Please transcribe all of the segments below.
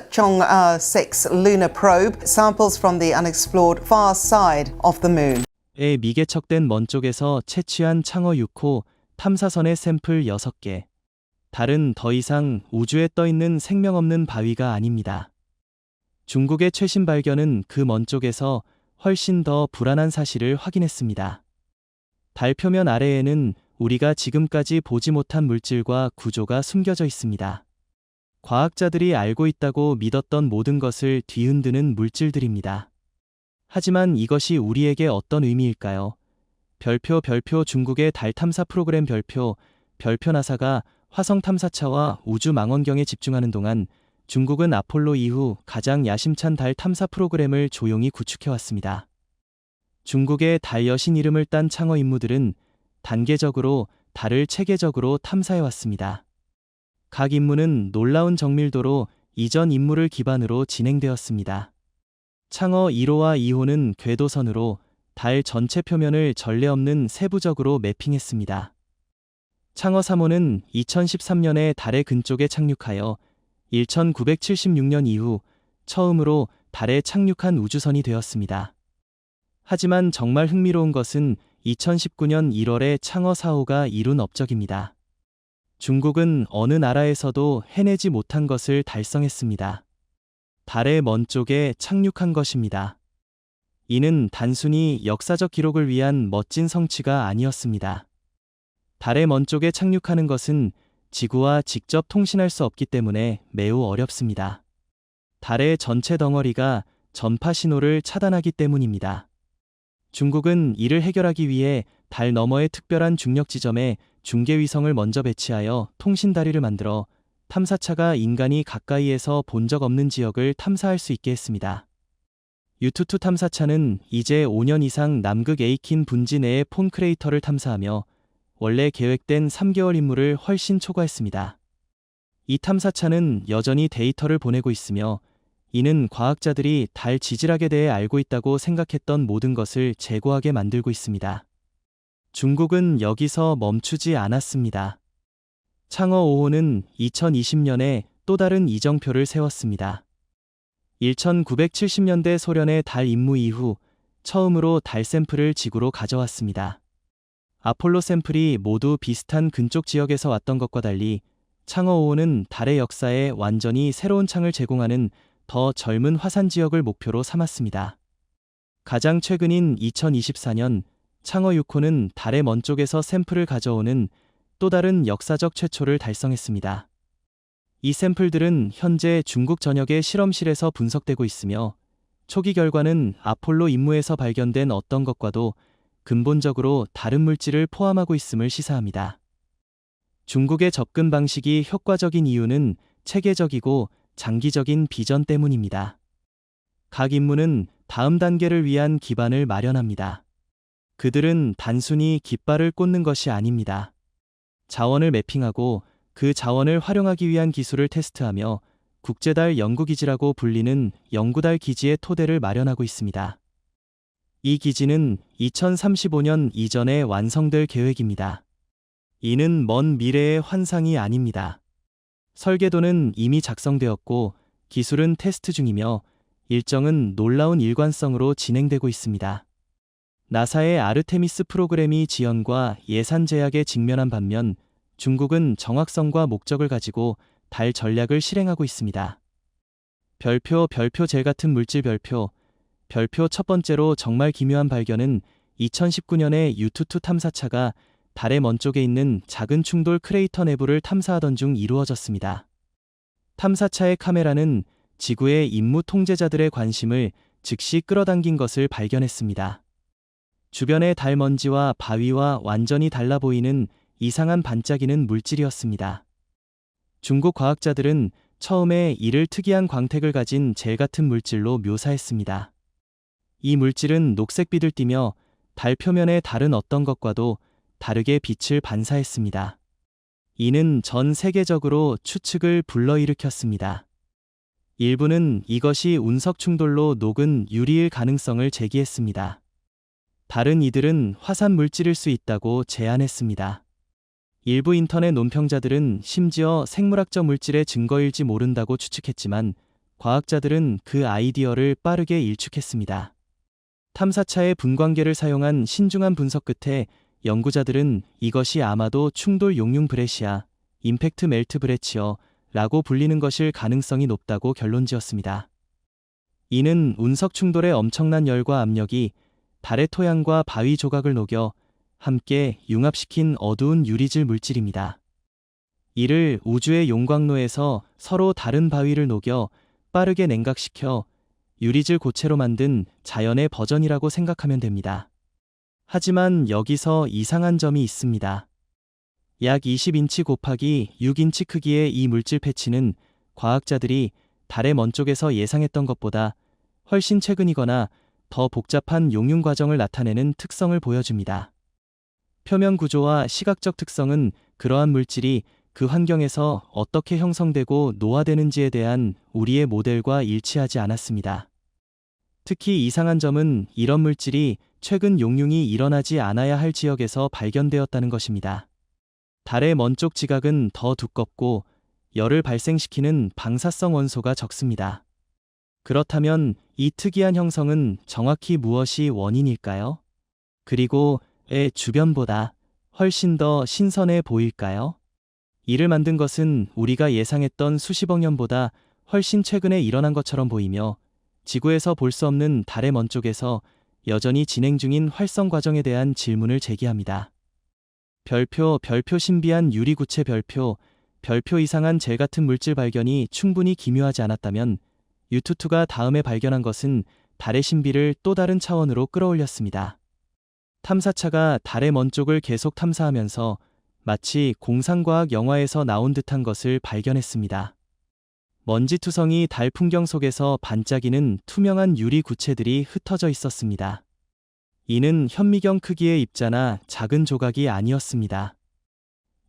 Chang'e 6 lunar probe samples from the unexplored far side of the moon. 에 미개척된 먼 쪽에서 채취한 창어 6호 탐사선의 샘플 6개. 달은 더 이상 우주에 떠있는 생명 없는 바위가 아닙니다. 중국의 최신 발견은 그 먼 쪽에서 훨씬 더 불안한 사실을 확인했습니다. 달 표면 아래에는 우리가 지금까지 보지 못한 물질과 구조가 숨겨져 있습니다. 과학자들이 알고 있다고 믿었던 모든 것을 뒤흔드는 물질들입니다. 하지만 이것이 우리에게 어떤 의미일까요? 별표 중국의 달 탐사 프로그램 별표 나사가 화성 탐사차와 우주 망원경에 집중하는 동안 중국은 아폴로 이후 가장 야심찬 달 탐사 프로그램을 조용히 구축해왔습니다. 중국의 달 여신 이름을 딴 창어 임무들은 단계적으로 달을 체계적으로 탐사해왔습니다. 각 임무는 놀라운 정밀도로 이전 임무를 기반으로 진행되었습니다. 창어 1호와 2호는 궤도선으로 달 전체 표면을 전례 없는 세부적으로 매핑했습니다. 창어 3호는 2013년에 달의 근쪽에 착륙하여 1976년 이후 처음으로 달에 착륙한 우주선이 되었습니다. 하지만 정말 흥미로운 것은 2019년 1월에 창어 4호가 이룬 업적입니다. 중국은 어느 나라에서도 해내지 못한 것을 달성했습니다. 달의 먼 쪽에 착륙한 것입니다. 이는 단순히 역사적 기록을 위한 멋진 성취가 아니었습니다. 달의 먼 쪽에 착륙하는 것은 지구와 직접 통신할 수 없기 때문에 매우 어렵습니다. 달의 전체 덩어리가 전파 신호를 차단하기 때문입니다. 중국은 이를 해결하기 위해 달 너머의 특별한 중력 지점에 중계위성을 먼저 배치하여 통신 다리를 만들어 탐사차가 인간이 가까이에서 본 적 없는 지역을 탐사할 수 있게 했습니다. 유투2 탐사차는 이제 5년 이상 남극 에이킨 분지 내의 폰 크레이터를 탐사하며 원래 계획된 3개월 임무를 훨씬 초과했습니다. 이 탐사차는 여전히 데이터를 보내고 있으며 이는 과학자들이 달 지질학에 대해 알고 있다고 생각했던 모든 것을 재고하게 만들고 있습니다. 중국은 여기서 멈추지 않았습니다. 창어 5호는 2020년에 또 다른 이정표를 세웠습니다. 1970년대 소련의 달 임무 이후 처음으로 달 샘플을 지구로 가져왔습니다. 아폴로 샘플이 모두 비슷한 근쪽 지역에서 왔던 것과 달리 창어 5호는 달의 역사에 완전히 새로운 창을 제공하는 더 젊은 화산 지역을 목표로 삼았습니다. 가장 최근인 2024년 창어 6호는 달의 먼 쪽에서 샘플을 가져오는 또 다른 역사적 최초를 달성했습니다. 이 샘플들은 현재 중국 전역의 실험실에서 분석되고 있으며 초기 결과는 아폴로 임무에서 발견된 어떤 것과도 근본적으로 다른 물질을 포함하고 있음을 시사합니다. 중국의 접근 방식이 효과적인 이유는 체계적이고 장기적인 비전 때문입니다. 각 임무는 다음 단계를 위한 기반을 마련합니다. 그들은 단순히 깃발을 꽂는 것이 아닙니다. 자원을 매핑하고 그 자원을 활용하기 위한 기술을 테스트하며 국제달 연구기지라고 불리는 연구달 기지의 토대를 마련하고 있습니다. 이 기지는 2035년 이전에 완성될 계획입니다. 이는 먼 미래의 환상이 아닙니다. 설계도는 이미 작성되었고 기술은 테스트 중이며 일정은 놀라운 일관성으로 진행되고 있습니다. 나사의 아르테미스 프로그램이 지연과 예산 제약에 직면한 반면 중국은 정확성과 목적을 가지고 달 전략을 실행하고 있습니다. 별표 젤 같은 물질 별표 첫 번째로 정말 기묘한 발견은 2019년에 유투2 탐사차가 달의 먼 쪽에 있는 작은 충돌 크레이터 내부를 탐사하던 중 이루어졌습니다. 탐사차의 카메라는 지구의 임무 통제자들의 관심을 즉시 끌어당긴 것을 발견했습니다. 주변의 달 먼지와 바위와 완전히 달라 보이는 이상한 반짝이는 물질이었습니다. 중국 과학자들은 처음에 이를 특이한 광택을 가진 젤 같은 물질로 묘사했습니다. 이 물질은 녹색빛을 띠며 달 표면의 다른 어떤 것과도 다르게 빛을 반사했습니다. 이는 전 세계적으로 추측을 불러일으켰습니다. 일부는 이것이 운석 충돌로 녹은 유리일 가능성을 제기했습니다. 다른 이들은 화산 물질일 수 있다고 제안했습니다. 일부 인터넷 논평자들은 심지어 생물학적 물질의 증거일지 모른다고 추측했지만 과학자들은 그 아이디어를 빠르게 일축했습니다. 탐사차의 분광계를 사용한 신중한 분석 끝에 연구자들은 이것이 아마도 충돌 용융 브레시아, 임팩트 멜트 브레치어 라고 불리는 것일 가능성이 높다고 결론지었습니다. 이는 운석 충돌의 엄청난 열과 압력이 달의 토양과 바위 조각을 녹여 함께 융합시킨 어두운 유리질 물질입니다. 이를 우주의 용광로에서 서로 다른 바위를 녹여 빠르게 냉각시켜 유리질 고체로 만든 자연의 버전이라고 생각하면 됩니다. 하지만 여기서 이상한 점이 있습니다. 약 20인치 곱하기 6인치 크기의 이 물질 패치는 과학자들이 달의 먼 쪽에서 예상했던 것보다 훨씬 최근이거나 더 복잡한 용융 과정을 나타내는 특성을 보여줍니다. 표면 구조와 시각적 특성은 그러한 물질이 그 환경에서 어떻게 형성되고 노화되는지에 대한 우리의 모델과 일치하지 않았습니다. 특히 이상한 점은 이런 물질이 최근 용융이 일어나지 않아야 할 지역에서 발견되었다는 것입니다. 달의 먼 쪽 지각은 더 두껍고 열을 발생시키는 방사성 원소가 적습니다. 그렇다면 이 특이한 형성은 정확히 무엇이 원인일까요? 그리고 의 주변보다 훨씬 더 신선해 보일까요? 이를 만든 것은 우리가 예상했던 수십억 년보다 훨씬 최근에 일어난 것처럼 보이며 지구에서 볼 수 없는 달의 먼 쪽에서 여전히 진행 중인 활성 과정에 대한 질문을 제기합니다. 별표 신비한 유리구체 별표 이상한 젤 같은 물질 발견이 충분히 기묘하지 않았다면 유투투가 다음에 발견한 것은 달의 신비를 또 다른 차원으로 끌어올렸습니다. 탐사차가 달의 먼 쪽을 계속 탐사하면서 마치 공상과학 영화에서 나온 듯한 것을 발견했습니다. 먼지투성이 달 풍경 속에서 반짝이는 투명한 유리 구체들이 흩어져 있었습니다. 이는 현미경 크기의 입자나 작은 조각이 아니었습니다.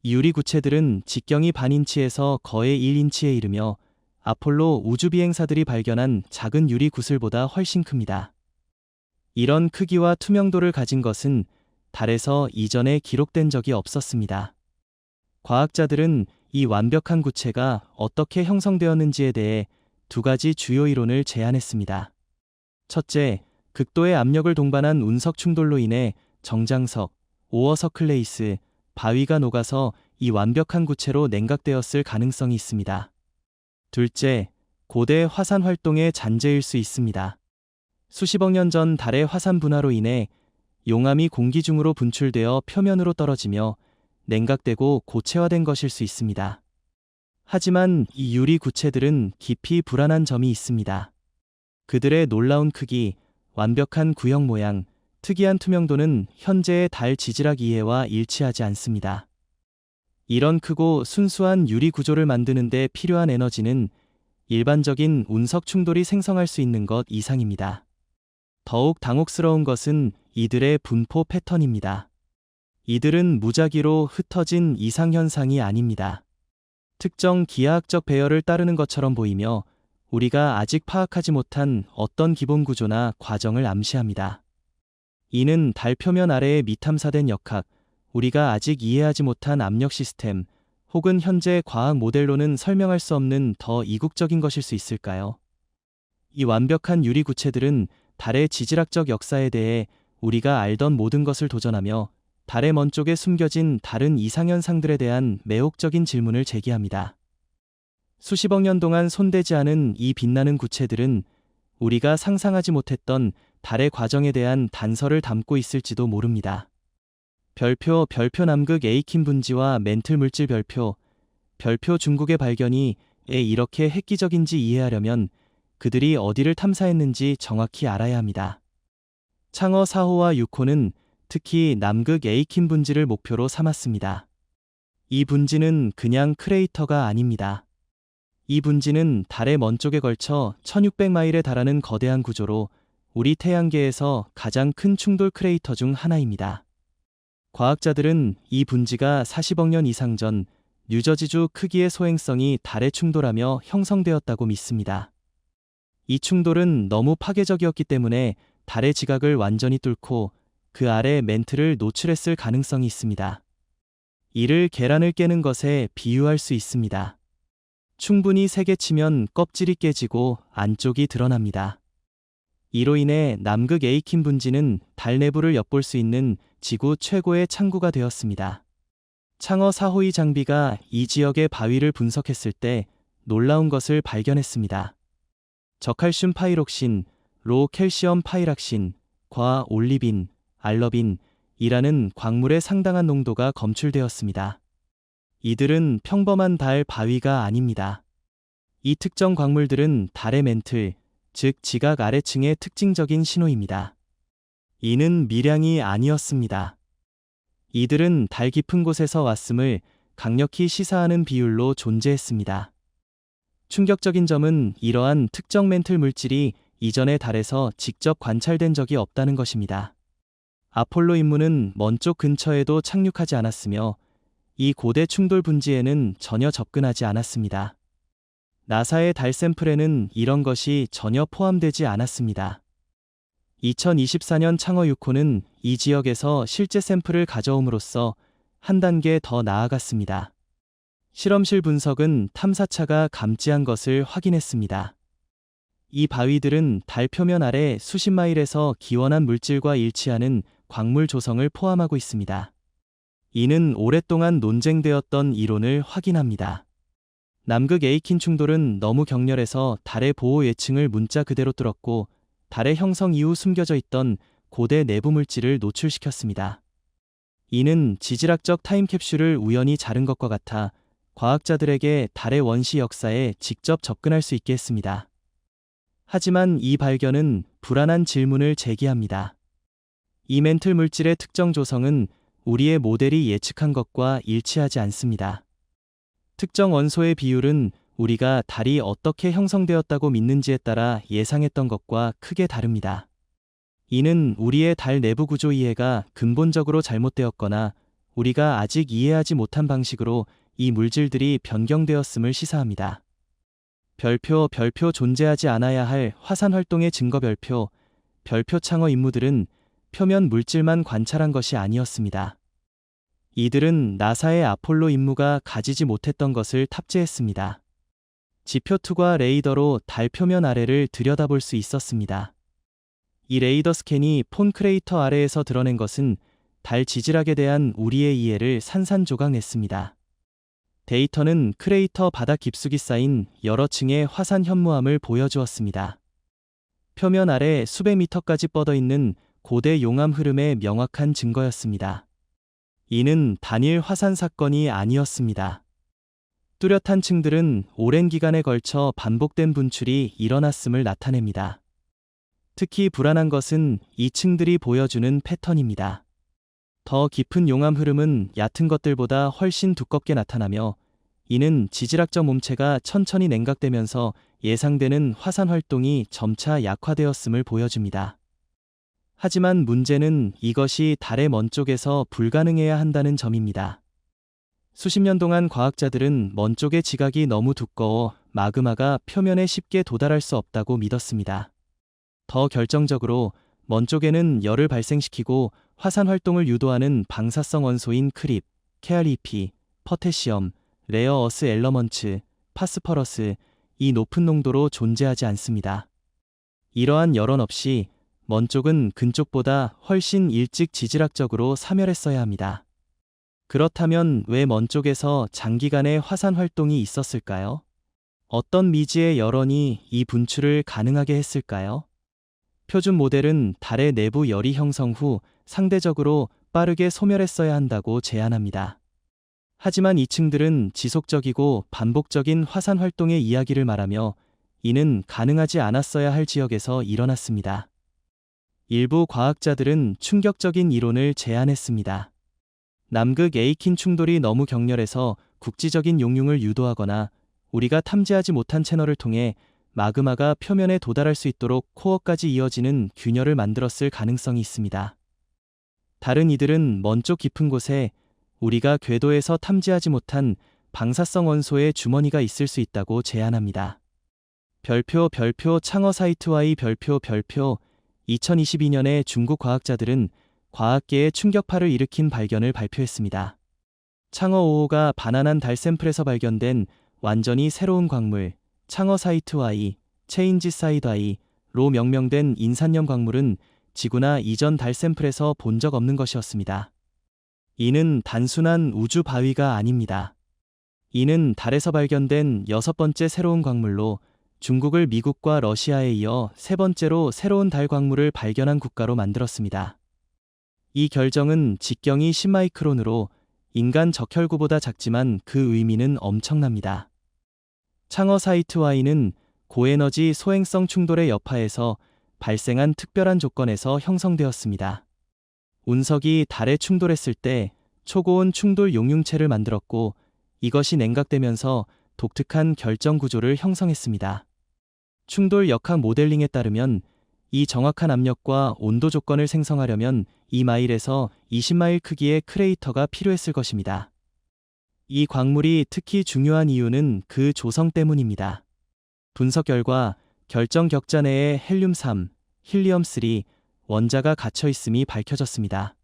유리 구체들은 직경이 반인치에서 거의 1인치에 이르며 아폴로 우주비행사들이 발견한 작은 유리 구슬보다 훨씬 큽니다. 이런 크기와 투명도를 가진 것은 달에서 이전에 기록된 적이 없었습니다. 과학자들은 이 완벽한 구체가 어떻게 형성되었는지에 대해 두 가지 주요 이론을 제안했습니다. 첫째, 극도의 압력을 동반한 운석 충돌로 인해 정장석, 오어서클레이스, 바위가 녹아서 이 완벽한 구체로 냉각되었을 가능성이 있습니다. 둘째, 고대 화산 활동의 잔재일 수 있습니다. 수십억 년 전 달의 화산 분화로 인해 용암이 공기 중으로 분출되어 표면으로 떨어지며 냉각되고 고체화된 것일 수 있습니다. 하지만 이 유리 구체들은 깊이 불안한 점이 있습니다. 그들의 놀라운 크기, 완벽한 구형 모양, 특이한 투명도는 현재의 달 지질학 이해와 일치하지 않습니다. 이런 크고 순수한 유리 구조를 만드는 데 필요한 에너지는 일반적인 운석 충돌이 생성할 수 있는 것 이상입니다. 더욱 당혹스러운 것은 이들의 분포 패턴입니다. 이들은 무작위로 흩어진 이상현상이 아닙니다. 특정 기하학적 배열을 따르는 것처럼 보이며 우리가 아직 파악하지 못한 어떤 기본 구조나 과정을 암시합니다. 이는 달 표면 아래에 미탐사된 역학, 우리가 아직 이해하지 못한 압력 시스템, 혹은 현재 과학 모델로는 설명할 수 없는 더 이국적인 것일 수 있을까요? 이 완벽한 유리 구체들은 달의 지질학적 역사에 대해 우리가 알던 모든 것을 도전하며 달의 먼 쪽에 숨겨진 다른 이상현상들에 대한 매혹적인 질문을 제기합니다. 수십억 년 동안 손대지 않은 이 빛나는 구체들은 우리가 상상하지 못했던 달의 과정에 대한 단서를 담고 있을지도 모릅니다. 별표 남극 에이킨 분지와 멘틀 물질 별표 중국의 발견이 이렇게 획기적인지 이해하려면 그들이 어디를 탐사했는지 정확히 알아야 합니다. 창어 4호와 6호는 특히 남극 에이킨 분지를 목표로 삼았습니다. 이 분지는 그냥 크레이터가 아닙니다. 이 분지는 달의 먼 쪽에 걸쳐 1600마일에 달하는 거대한 구조로 우리 태양계에서 가장 큰 충돌 크레이터 중 하나입니다. 과학자들은 이 분지가 40억 년 이상 전 뉴저지주 크기의 소행성이 달에 충돌하며 형성되었다고 믿습니다. 이 충돌은 너무 파괴적이었기 때문에 달의 지각을 완전히 뚫고 그 아래 멘틀을 노출했을 가능성이 있습니다. 이를 계란을 깨는 것에 비유할 수 있습니다. 충분히 세게 치면 껍질이 깨지고 안쪽이 드러납니다. 이로 인해 남극 에이킨 분지는 달 내부를 엿볼 수 있는 지구 최고의 창구가 되었습니다. 창어 4호의 장비가 이 지역의 바위를 분석했을 때 놀라운 것을 발견했습니다. 저칼슘 파이록신, 로 캘시엄 파이락신, 과 올리빈, 알러빈이라는 광물의 상당한 농도가 검출되었습니다. 이들은 평범한 달 바위가 아닙니다. 이 특정 광물들은 달의 멘틀, 즉 지각 아래층의 특징적인 신호입니다. 이는 밀양이 아니었습니다. 이들은 달 깊은 곳에서 왔음을 강력히 시사하는 비율로 존재했습니다. 충격적인 점은 이러한 특정 멘틀 물질이 이전의 달에서 직접 관찰된 적이 없다는 것입니다. 아폴로 임무는 먼 쪽 근처에도 착륙하지 않았으며 이 고대 충돌 분지에는 전혀 접근하지 않았습니다. 나사의 달 샘플에는 이런 것이 전혀 포함되지 않았습니다. 2024년 창어 6호는 이 지역에서 실제 샘플을 가져옴으로써 한 단계 더 나아갔습니다. 실험실 분석은 탐사차가 감지한 것을 확인했습니다. 이 바위들은 달 표면 아래 수십 마일에서 기원한 물질과 일치하는 광물 조성을 포함하고 있습니다. 이는 오랫동안 논쟁되었던 이론을 확인합니다. 남극 에이킨 충돌은 너무 격렬해서 달의 보호 예층을 문자 그대로 뚫었고 달의 형성 이후 숨겨져 있던 고대 내부 물질을 노출시켰습니다. 이는 지질학적 타임캡슐을 우연히 자른 것과 같아 과학자들에게 달의 원시 역사에 직접 접근할 수 있게 했습니다. 하지만 이 발견은 불안한 질문을 제기합니다. 이 멘틀 물질의 특정 조성은 우리의 모델이 예측한 것과 일치하지 않습니다. 특정 원소의 비율은 우리가 달이 어떻게 형성되었다고 믿는지에 따라 예상했던 것과 크게 다릅니다. 이는 우리의 달 내부 구조 이해가 근본적으로 잘못되었거나 우리가 아직 이해하지 못한 방식으로 이 물질들이 변경되었음을 시사합니다. 별표 존재하지 않아야 할 화산 활동의 증거 별표 창어 임무들은 표면 물질만 관찰한 것이 아니었습니다. 이들은 나사의 아폴로 임무가 가지지 못했던 것을 탑재했습니다. 지표2과 레이더로 달 표면 아래를 들여다볼 수 있었습니다. 이 레이더 스캔이 폰 크레이터 아래에서 드러낸 것은 달 지질학에 대한 우리의 이해를 산산조각냈습니다. 데이터는 크레이터 바닥 깊숙이 쌓인 여러 층의 화산 현무암을 보여주었습니다. 표면 아래 수백 미터까지 뻗어 있는 고대 용암 흐름의 명확한 증거였습니다. 이는 단일 화산 사건이 아니었습니다. 뚜렷한 층들은 오랜 기간에 걸쳐 반복된 분출이 일어났음을 나타냅니다. 특히 불안한 것은 이 층들이 보여주는 패턴입니다. 더 깊은 용암 흐름은 얕은 것들보다 훨씬 두껍게 나타나며 이는 지질학적 몸체가 천천히 냉각되면서 예상되는 화산 활동이 점차 약화되었음을 보여줍니다. 하지만 문제는 이것이 달의 먼 쪽에서 불가능해야 한다는 점입니다. 수십 년 동안 과학자들은 먼 쪽의 지각이 너무 두꺼워 마그마가 표면에 쉽게 도달할 수 없다고 믿었습니다. 더 결정적으로 먼 쪽에는 열을 발생시키고 화산 활동을 유도하는 방사성 원소인 크립, KREP, 포테시엄, 레어 어스 엘러먼츠, 파스퍼러스, 이 높은 농도로 존재하지 않습니다. 이러한 여론 없이 먼 쪽은 근쪽보다 훨씬 일찍 지질학적으로 사멸했어야 합니다. 그렇다면 왜 먼 쪽에서 장기간의 화산 활동이 있었을까요? 어떤 미지의 여론이 이 분출을 가능하게 했을까요? 표준 모델은 달의 내부 열이 형성 후 상대적으로 빠르게 소멸했어야 한다고 제안합니다. 하지만 이 층들은 지속적이고 반복적인 화산 활동의 이야기를 말하며 이는 가능하지 않았어야 할 지역에서 일어났습니다. 일부 과학자들은 충격적인 이론을 제안했습니다. 남극 에이킨 충돌이 너무 격렬해서 국지적인 용융을 유도하거나 우리가 탐지하지 못한 채널을 통해 마그마가 표면에 도달할 수 있도록 코어까지 이어지는 균열을 만들었을 가능성이 있습니다. 다른 이들은 먼 쪽 깊은 곳에 우리가 궤도에서 탐지하지 못한 방사성 원소의 주머니가 있을 수 있다고 제안합니다. 별표 창어 사이트와의 별표 2022년에 중국 과학자들은 과학계에 충격파를 일으킨 발견을 발표했습니다. 창어 5호가 바나난 달 샘플에서 발견된 완전히 새로운 광물, 창어 사이트 Y, 체인지 사이드 Y로 명명된 인산염 광물은 지구나 이전 달 샘플에서 본 적 없는 것이었습니다. 이는 단순한 우주 바위가 아닙니다. 이는 달에서 발견된 6번째 새로운 광물로 중국을 미국과 러시아에 이어 3번째로 새로운 달 광물을 발견한 국가로 만들었습니다. 이 결정은 직경이 10마이크론으로 인간 적혈구보다 작지만 그 의미는 엄청납니다. 창어 사이트 Y는 고에너지 소행성 충돌의 여파에서 발생한 특별한 조건에서 형성되었습니다. 운석이 달에 충돌했을 때 초고온 충돌 용융체를 만들었고 이것이 냉각되면서 독특한 결정 구조를 형성했습니다. 충돌 역학 모델링에 따르면 이 정확한 압력과 온도 조건을 생성하려면 2마일에서 20마일 크기의 크레이터가 필요했을 것입니다. 이 광물이 특히 중요한 이유는 그 조성 때문입니다. 분석 결과 결정 격자 내에 헬륨-3, 힐리엄-3 원자가 갇혀 있음이 밝혀졌습니다.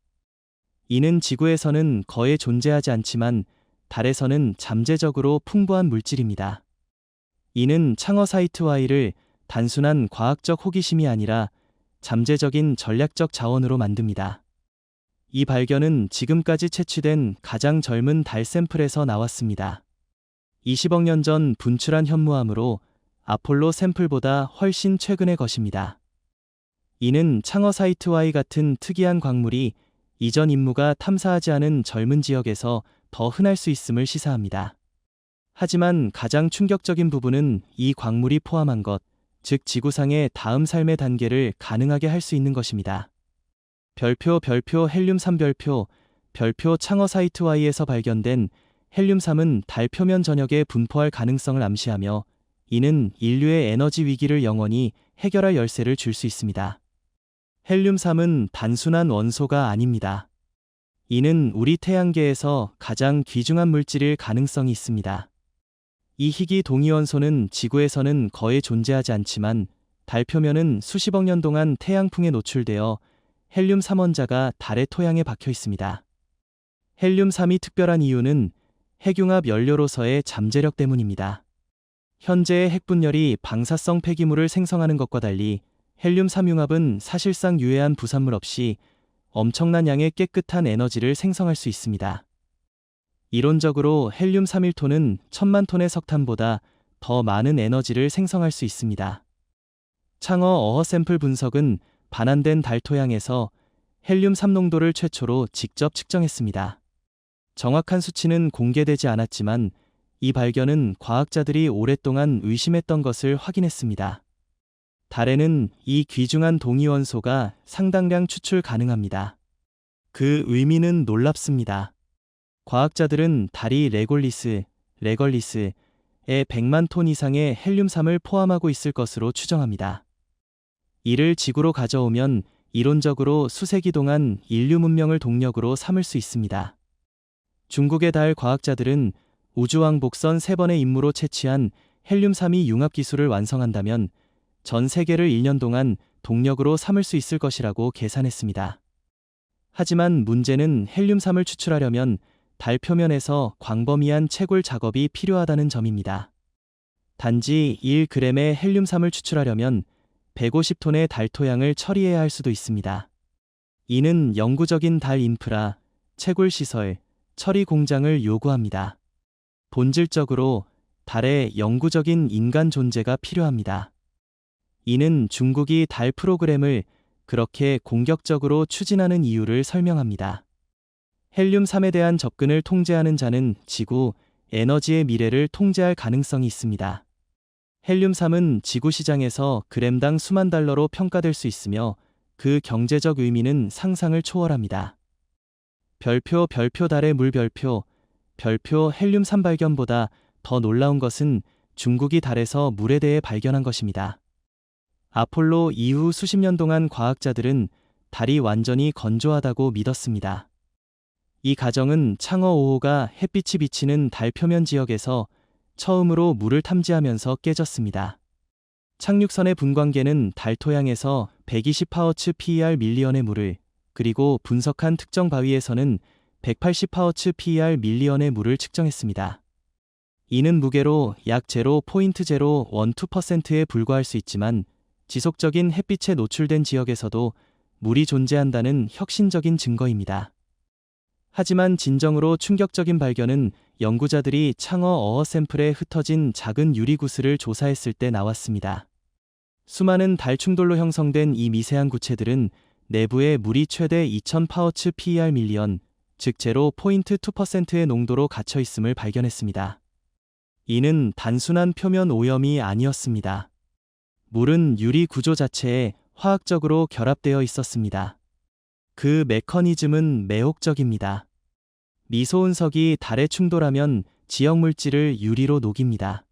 이는 지구에서는 거의 존재하지 않지만 달에서는 잠재적으로 풍부한 물질입니다. 이는 창어 사이트 Y를 단순한 과학적 호기심이 아니라 잠재적인 전략적 자원으로 만듭니다. 이 발견은 지금까지 채취된 가장 젊은 달 샘플에서 나왔습니다. 20억 년 전 분출한 현무암으로 아폴로 샘플보다 훨씬 최근의 것입니다. 이는 창어 사이트 Y 같은 특이한 광물이 이전 임무가 탐사하지 않은 젊은 지역에서 더 흔할 수 있음을 시사합니다. 하지만 가장 충격적인 부분은 이 광물이 포함한 것, 즉 지구상의 다음 삶의 단계를 가능하게 할 수 있는 것입니다. 별표 헬륨-3 별표 창어 사이트 Y에서 발견된 헬륨-3은 달 표면 전역에 분포할 가능성을 암시하며 이는 인류의 에너지 위기를 영원히 해결할 열쇠를 줄 수 있습니다. 헬륨-3은 단순한 원소가 아닙니다. 이는 우리 태양계에서 가장 귀중한 물질일 가능성이 있습니다. 이 희귀 동위원소는 지구에서는 거의 존재하지 않지만 달 표면은 수십억 년 동안 태양풍에 노출되어 헬륨-3 원자가 달의 토양에 박혀 있습니다. 헬륨-3이 특별한 이유는 핵융합 연료로서의 잠재력 때문입니다. 현재의 핵분열이 방사성 폐기물을 생성하는 것과 달리 헬륨-3 융합은 사실상 유해한 부산물 없이 엄청난 양의 깨끗한 에너지를 생성할 수 있습니다. 이론적으로 헬륨-3 1톤은 1000만 톤의 석탄보다 더 많은 에너지를 생성할 수 있습니다. 창어 어허 샘플 분석은 반환된 달 토양에서 헬륨-3 농도를 최초로 직접 측정했습니다. 정확한 수치는 공개되지 않았지만 이 발견은 과학자들이 오랫동안 의심했던 것을 확인했습니다. 달에는 이 귀중한 동위원소가 상당량 추출 가능합니다. 그 의미는 놀랍습니다. 과학자들은 달이 레걸리스에 100만 톤 이상의 헬륨-3을 포함하고 있을 것으로 추정합니다. 이를 지구로 가져오면 이론적으로 수세기 동안 인류 문명을 동력으로 삼을 수 있습니다. 중국의 달 과학자들은 우주왕복선 3번의 임무로 채취한 헬륨-3이 융합 기술을 완성한다면 전 세계를 1년 동안 동력으로 삼을 수 있을 것이라고 계산했습니다. 하지만 문제는 헬륨-3을 추출하려면 달 표면에서 광범위한 채굴 작업이 필요하다는 점입니다. 단지 1g의 헬륨-3을 추출하려면 150톤의 달 토양을 처리해야 할 수도 있습니다. 이는 영구적인 달 인프라, 채굴 시설, 처리 공장을 요구합니다. 본질적으로 달에 영구적인 인간 존재가 필요합니다. 이는 중국이 달 프로그램을 그렇게 공격적으로 추진하는 이유를 설명합니다. 헬륨-3에 대한 접근을 통제하는 자는 지구, 에너지의 미래를 통제할 가능성이 있습니다. 헬륨-3은 지구 시장에서 그램당 수만 달러로 평가될 수 있으며 그 경제적 의미는 상상을 초월합니다. 별표 달의 물 별표 헬륨-3 발견보다 더 놀라운 것은 중국이 달에서 물에 대해 발견한 것입니다. 아폴로 이후 수십 년 동안 과학자들은 달이 완전히 건조하다고 믿었습니다. 이 가정은 창어 5호가 햇빛이 비치는 달 표면 지역에서 처음으로 물을 탐지하면서 깨졌습니다. 착륙선의 분광계는 달 토양에서 120파워츠 PER 밀리언의 물을, 그리고 분석한 특정 바위에서는 180파워츠 PER 밀리언의 물을 측정했습니다. 이는 무게로 약 0.012%에 불과할 수 있지만 지속적인 햇빛에 노출된 지역에서도 물이 존재한다는 혁신적인 증거입니다. 하지만 진정으로 충격적인 발견은 연구자들이 창어 어허 샘플에 흩어진 작은 유리구슬을 조사했을 때 나왔습니다. 수많은 달 충돌로 형성된 이 미세한 구체들은 내부에 물이 최대 2000 파우치 per 밀리언, 즉 0.2%의 농도로 갇혀 있음을 발견했습니다. 이는 단순한 표면 오염이 아니었습니다. 물은 유리 구조 자체에 화학적으로 결합되어 있었습니다. 그 메커니즘은 매혹적입니다. 미소운석이 달에 충돌하면 지역 물질을 유리로 녹입니다.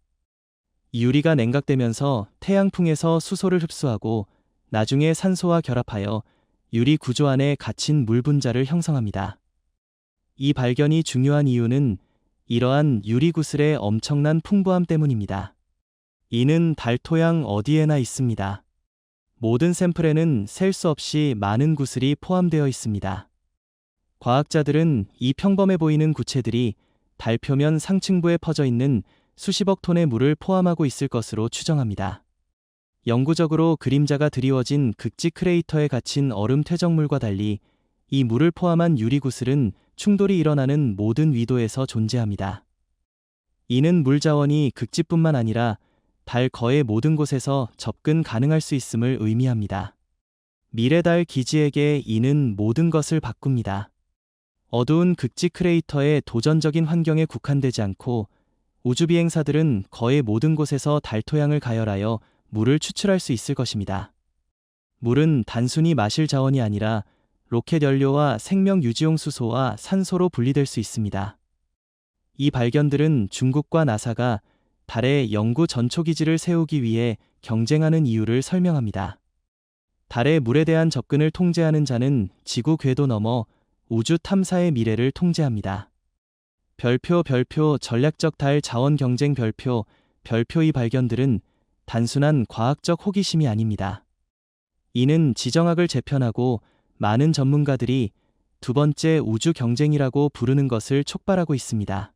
유리가 냉각되면서 태양풍에서 수소를 흡수하고 나중에 산소와 결합하여 유리 구조 안에 갇힌 물 분자를 형성합니다. 이 발견이 중요한 이유는 이러한 유리 구슬의 엄청난 풍부함 때문입니다. 이는 달 토양 어디에나 있습니다. 모든 샘플에는 셀 수 없이 많은 구슬이 포함되어 있습니다. 과학자들은 이 평범해 보이는 구체들이 달 표면 상층부에 퍼져 있는 수십억 톤의 물을 포함하고 있을 것으로 추정합니다. 영구적으로 그림자가 드리워진 극지 크레이터에 갇힌 얼음 퇴적물과 달리 이 물을 포함한 유리 구슬은 충돌이 일어나는 모든 위도에서 존재합니다. 이는 물 자원이 극지뿐만 아니라 달 거의 모든 곳에서 접근 가능할 수 있음을 의미합니다. 미래 달 기지에게 이는 모든 것을 바꿉니다. 어두운 극지 크레이터의 도전적인 환경에 국한되지 않고 우주 비행사들은 거의 모든 곳에서 달 토양을 가열하여 물을 추출할 수 있을 것입니다. 물은 단순히 마실 자원이 아니라 로켓 연료와 생명 유지용 수소와 산소로 분리될 수 있습니다. 이 발견들은 중국과 나사가 달에 연구 전초기지를 세우기 위해 경쟁하는 이유를 설명합니다. 달의 물에 대한 접근을 통제하는 자는 지구 궤도 넘어 우주 탐사의 미래를 통제합니다. 별표 전략적 달 자원 경쟁 별표 이 발견들은 단순한 과학적 호기심이 아닙니다. 이는 지정학을 재편하고 많은 전문가들이 두 번째 우주 경쟁이라고 부르는 것을 촉발하고 있습니다.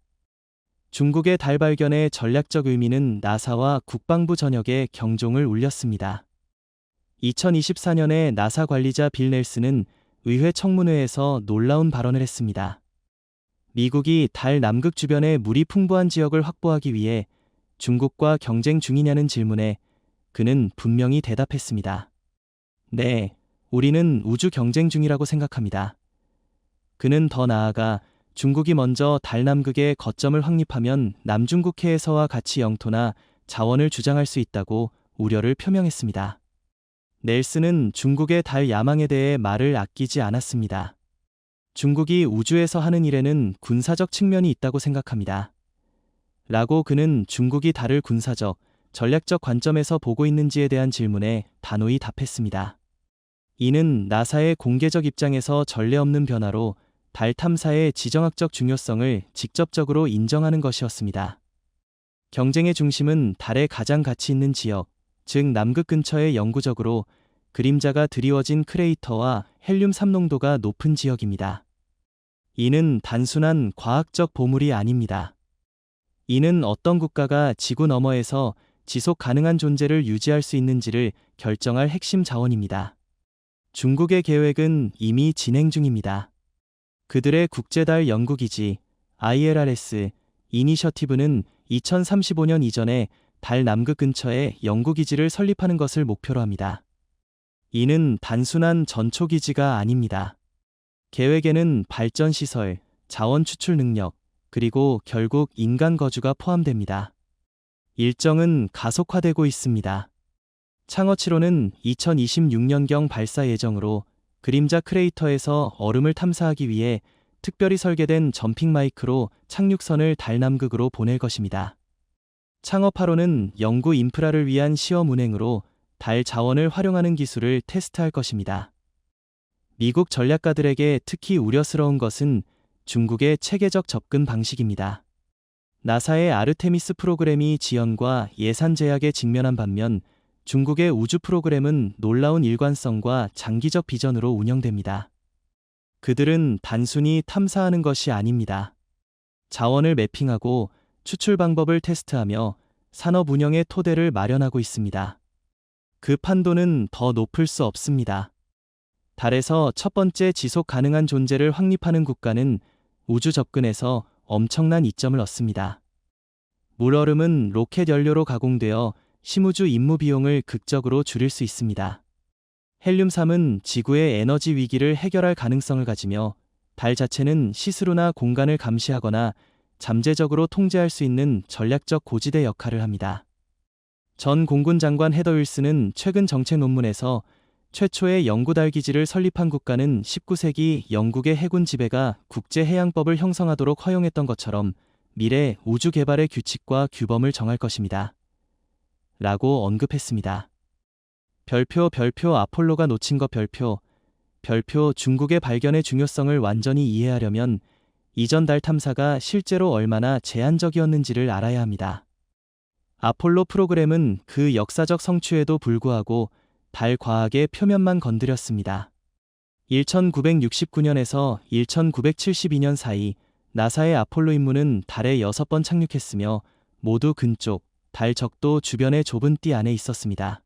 중국의 달 발견의 전략적 의미는 나사와 국방부 전역에 경종을 울렸습니다. 2024년에 나사 관리자 빌 넬슨은 의회 청문회에서 놀라운 발언을 했습니다. 미국이 달 남극 주변의 물이 풍부한 지역을 확보하기 위해 중국과 경쟁 중이냐는 질문에 그는 분명히 대답했습니다. 네, 우리는 우주 경쟁 중이라고 생각합니다. 그는 더 나아가 중국이 먼저 달 남극에 거점을 확립하면 남중국해에서와 같이 영토나 자원을 주장할 수 있다고 우려를 표명했습니다. 넬슨은 중국의 달 야망에 대해 말을 아끼지 않았습니다. 중국이 우주에서 하는 일에는 군사적 측면이 있다고 생각합니다. 라고 그는 중국이 달을 군사적, 전략적 관점에서 보고 있는지에 대한 질문에 단호히 답했습니다. 이는 나사의 공개적 입장에서 전례 없는 변화로 달 탐사의 지정학적 중요성을 직접적으로 인정하는 것이었습니다. 경쟁의 중심은 달의 가장 가치 있는 지역, 즉 남극 근처에 영구적으로 그림자가 드리워진 크레이터와 헬륨 3농도가 높은 지역입니다. 이는 단순한 과학적 보물이 아닙니다. 이는 어떤 국가가 지구 너머에서 지속 가능한 존재를 유지할 수 있는지를 결정할 핵심 자원입니다. 중국의 계획은 이미 진행 중입니다. 그들의 국제달 연구기지 ILRS 이니셔티브는 2035년 이전에 달 남극 근처에 연구기지를 설립하는 것을 목표로 합니다. 이는 단순한 전초기지가 아닙니다. 계획에는 발전시설, 자원 추출 능력, 그리고 결국 인간 거주가 포함됩니다. 일정은 가속화되고 있습니다. 창어 7호는 2026년경 발사 예정으로 그림자 크레이터에서 얼음을 탐사하기 위해 특별히 설계된 점핑 마이크로 착륙선을 달 남극으로 보낼 것입니다. 창어 8호는 연구 인프라를 위한 시험 운행으로 달 자원을 활용하는 기술을 테스트할 것입니다. 미국 전략가들에게 특히 우려스러운 것은 중국의 체계적 접근 방식입니다. 나사의 아르테미스 프로그램이 지연과 예산 제약에 직면한 반면 중국의 우주 프로그램은 놀라운 일관성과 장기적 비전으로 운영됩니다. 그들은 단순히 탐사하는 것이 아닙니다. 자원을 매핑하고 추출 방법을 테스트하며 산업 운영의 토대를 마련하고 있습니다. 그 판도는 더 높을 수 없습니다. 달에서 첫 번째 지속 가능한 존재를 확립하는 국가는 우주 접근에서 엄청난 이점을 얻습니다. 물얼음은 로켓 연료로 가공되어 심우주 임무 비용을 극적으로 줄일 수 있습니다. 헬륨-3은 지구의 에너지 위기를 해결할 가능성을 가지며 달 자체는 시스루나 공간을 감시하거나 잠재적으로 통제할 수 있는 전략적 고지대 역할을 합니다. 전 공군 장관 헤더 윌슨은 최근 정책 논문에서 최초의 영구달 기지를 설립한 국가는 19세기 영국의 해군 지배가 국제해양법을 형성하도록 허용했던 것처럼 미래 우주 개발의 규칙과 규범을 정할 것입니다. 라고 언급했습니다. 별표 아폴로가 놓친 것 별표 중국의 발견의 중요성을 완전히 이해하려면 이전 달 탐사가 실제로 얼마나 제한적이었는지를 알아야 합니다. 아폴로 프로그램은 그 역사적 성취에도 불구하고 달 과학의 표면만 건드렸습니다. 1969년에서 1972년 사이 나사의 아폴로 임무는 달에 6번 착륙했으며 모두 근쪽, 달 적도 주변의 좁은 띠 안에 있었습니다.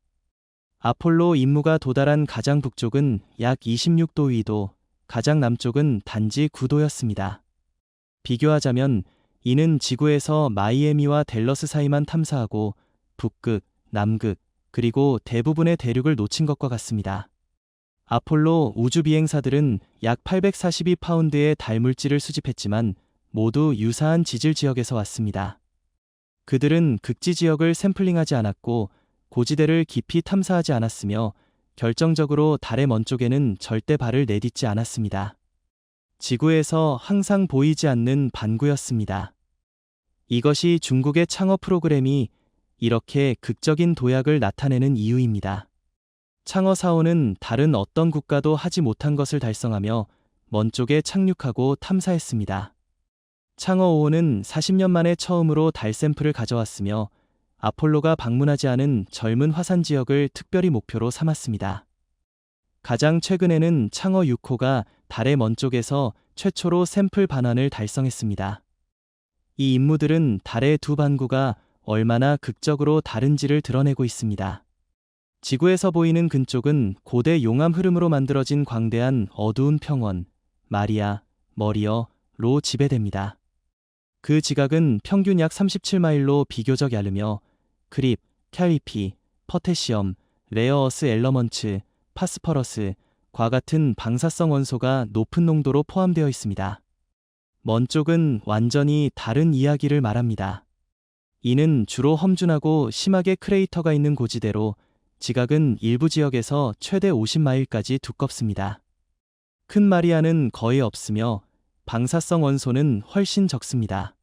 아폴로 임무가 도달한 가장 북쪽은 약 26도 위도, 가장 남쪽은 단지 9도였습니다. 비교하자면 이는 지구에서 마이애미와 댈러스 사이만 탐사하고 북극, 남극, 그리고 대부분의 대륙을 놓친 것과 같습니다. 아폴로 우주 비행사들은 약 842파운드의 달 물질을 수집했지만 모두 유사한 지질 지역에서 왔습니다. 그들은 극지 지역을 샘플링하지 않았고 고지대를 깊이 탐사하지 않았으며 결정적으로 달의 먼 쪽에는 절대 발을 내딛지 않았습니다. 지구에서 항상 보이지 않는 반구였습니다. 이것이 중국의 창어 프로그램이 이렇게 극적인 도약을 나타내는 이유입니다. 창어 4호는 다른 어떤 국가도 하지 못한 것을 달성하며 먼 쪽에 착륙하고 탐사했습니다. 창어 5호는 40년 만에 처음으로 달 샘플을 가져왔으며 아폴로가 방문하지 않은 젊은 화산 지역을 특별히 목표로 삼았습니다. 가장 최근에는 창어 6호가 달의 먼 쪽에서 최초로 샘플 반환을 달성했습니다. 이 임무들은 달의 두 반구가 얼마나 극적으로 다른지를 드러내고 있습니다. 지구에서 보이는 근쪽은 고대 용암 흐름으로 만들어진 광대한 어두운 평원, 마리아, 머리어로 지배됩니다. 그 지각은 평균 약 37마일로 비교적 얇으며 크립, 캘리피, 포테시엄, 레어어스 엘러먼츠, 파스퍼러스과 같은 방사성 원소가 높은 농도로 포함되어 있습니다. 먼 쪽은 완전히 다른 이야기를 말합니다. 이는 주로 험준하고 심하게 크레이터가 있는 고지대로 지각은 일부 지역에서 최대 50마일까지 두껍습니다. 큰 마리아는 거의 없으며 방사성 원소는 훨씬 적습니다.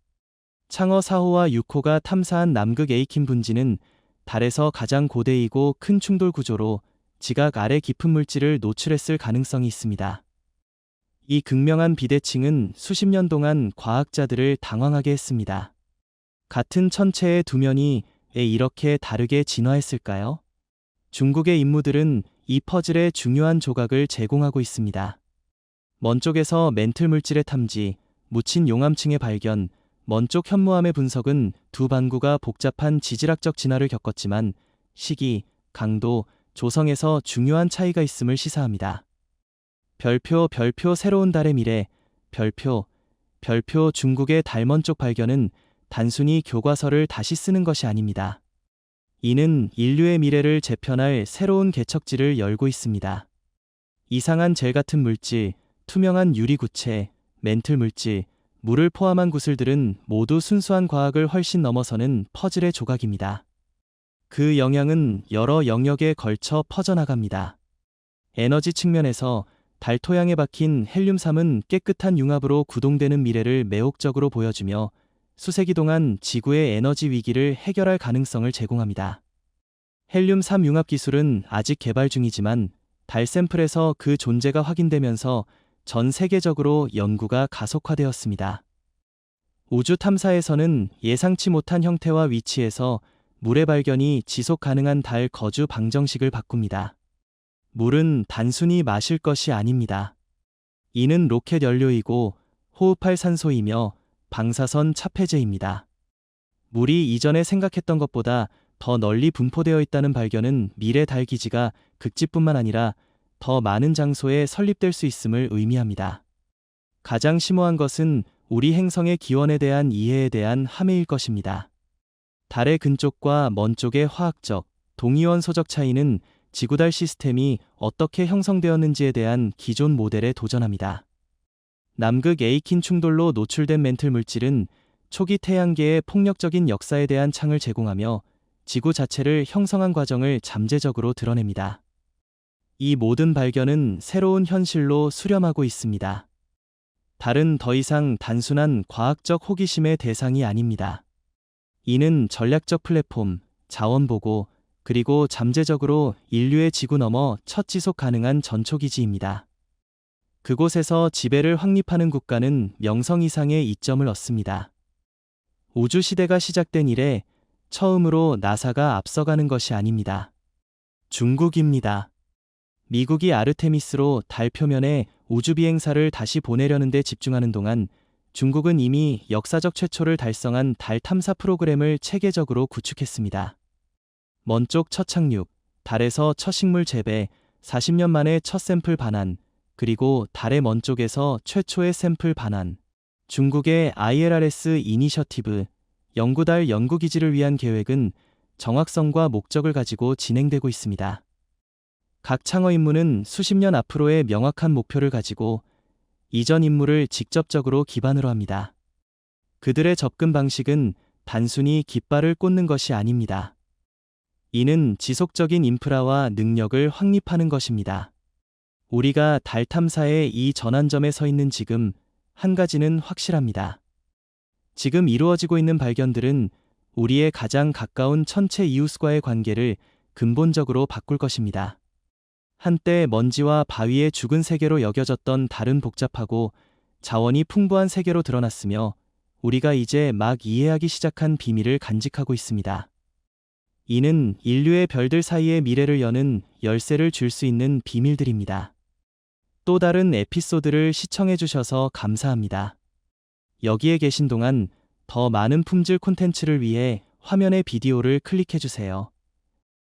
창어 4호와 6호가 탐사한 남극 에이킨 분지는 달에서 가장 고대이고 큰 충돌 구조로 지각 아래 깊은 물질을 노출했을 가능성이 있습니다. 이 극명한 비대칭은 수십 년 동안 과학자들을 당황하게 했습니다. 같은 천체의 두 면이 왜 이렇게 다르게 진화했을까요? 중국의 임무들은 이 퍼즐의 중요한 조각을 제공하고 있습니다. 먼 쪽에서 멘틀 물질의 탐지, 묻힌 용암층의 발견, 먼 쪽 현무암의 분석은 두 반구가 복잡한 지질학적 진화를 겪었지만 시기, 강도, 조성에서 중요한 차이가 있음을 시사합니다. 별표 새로운 달의 미래, 별표 중국의 달 먼 쪽 발견은 단순히 교과서를 다시 쓰는 것이 아닙니다. 이는 인류의 미래를 재편할 새로운 개척지를 열고 있습니다. 이상한 젤 같은 물질, 투명한 유리 구체, 멘틀 물질, 물을 포함한 구슬들은 모두 순수한 과학을 훨씬 넘어서는 퍼즐의 조각입니다. 그 영향은 여러 영역에 걸쳐 퍼져나갑니다. 에너지 측면에서 달 토양에 박힌 헬륨-3은 깨끗한 융합으로 구동되는 미래를 매혹적으로 보여주며 수세기 동안 지구의 에너지 위기를 해결할 가능성을 제공합니다. 헬륨-3 융합 기술은 아직 개발 중이지만 달 샘플에서 그 존재가 확인되면서 전 세계적으로 연구가 가속화되었습니다. 우주 탐사에서는 예상치 못한 형태와 위치에서 물의 발견이 지속 가능한 달 거주 방정식을 바꿉니다. 물은 단순히 마실 것이 아닙니다. 이는 로켓 연료이고 호흡할 산소이며 방사선 차폐제입니다. 물이 이전에 생각했던 것보다 더 널리 분포되어 있다는 발견은 미래 달 기지가 극지뿐만 아니라 더 많은 장소에 설립될 수 있음을 의미합니다. 가장 심오한 것은 우리 행성의 기원에 대한 이해에 대한 함의일 것입니다. 달의 근쪽과 먼 쪽의 화학적, 동위원소적 차이는 지구달 시스템이 어떻게 형성되었는지에 대한 기존 모델에 도전합니다. 남극 에이킨 충돌로 노출된 멘틀 물질은 초기 태양계의 폭력적인 역사에 대한 창을 제공하며 지구 자체를 형성한 과정을 잠재적으로 드러냅니다. 이 모든 발견은 새로운 현실로 수렴하고 있습니다. 달은 더 이상 단순한 과학적 호기심의 대상이 아닙니다. 이는 전략적 플랫폼, 자원 보고, 그리고 잠재적으로 인류의 지구 넘어 첫 지속 가능한 전초기지입니다. 그곳에서 지배를 확립하는 국가는 명성 이상의 이점을 얻습니다. 우주시대가 시작된 이래 처음으로 나사가 앞서가는 것이 아닙니다. 중국입니다. 미국이 아르테미스로 달 표면에 우주비행사를 다시 보내려는 데 집중하는 동안 중국은 이미 역사적 최초를 달성한 달 탐사 프로그램을 체계적으로 구축했습니다. 먼쪽 첫 착륙, 달에서 첫 식물 재배, 40년 만에 첫 샘플 반환, 그리고 달의 먼쪽에서 최초의 샘플 반환. 중국의 ILRS 이니셔티브, 연구달 연구기지를 위한 계획은 정확성과 목적을 가지고 진행되고 있습니다. 각 창업 임무는 수십 년 앞으로의 명확한 목표를 가지고 이전 임무를 직접적으로 기반으로 합니다. 그들의 접근 방식은 단순히 깃발을 꽂는 것이 아닙니다. 이는 지속적인 인프라와 능력을 확립하는 것입니다. 우리가 달 탐사의 이 전환점에 서 있는 지금 한 가지는 확실합니다. 지금 이루어지고 있는 발견들은 우리의 가장 가까운 천체 이웃과의 관계를 근본적으로 바꿀 것입니다. 한때 먼지와 바위의 죽은 세계로 여겨졌던 달은 복잡하고 자원이 풍부한 세계로 드러났으며 우리가 이제 막 이해하기 시작한 비밀을 간직하고 있습니다. 이는 인류의 별들 사이의 미래를 여는 열쇠를 줄 수 있는 비밀들입니다. 또 다른 에피소드를 시청해주셔서 감사합니다. 여기에 계신 동안 더 많은 품질 콘텐츠를 위해 화면의 비디오를 클릭해주세요.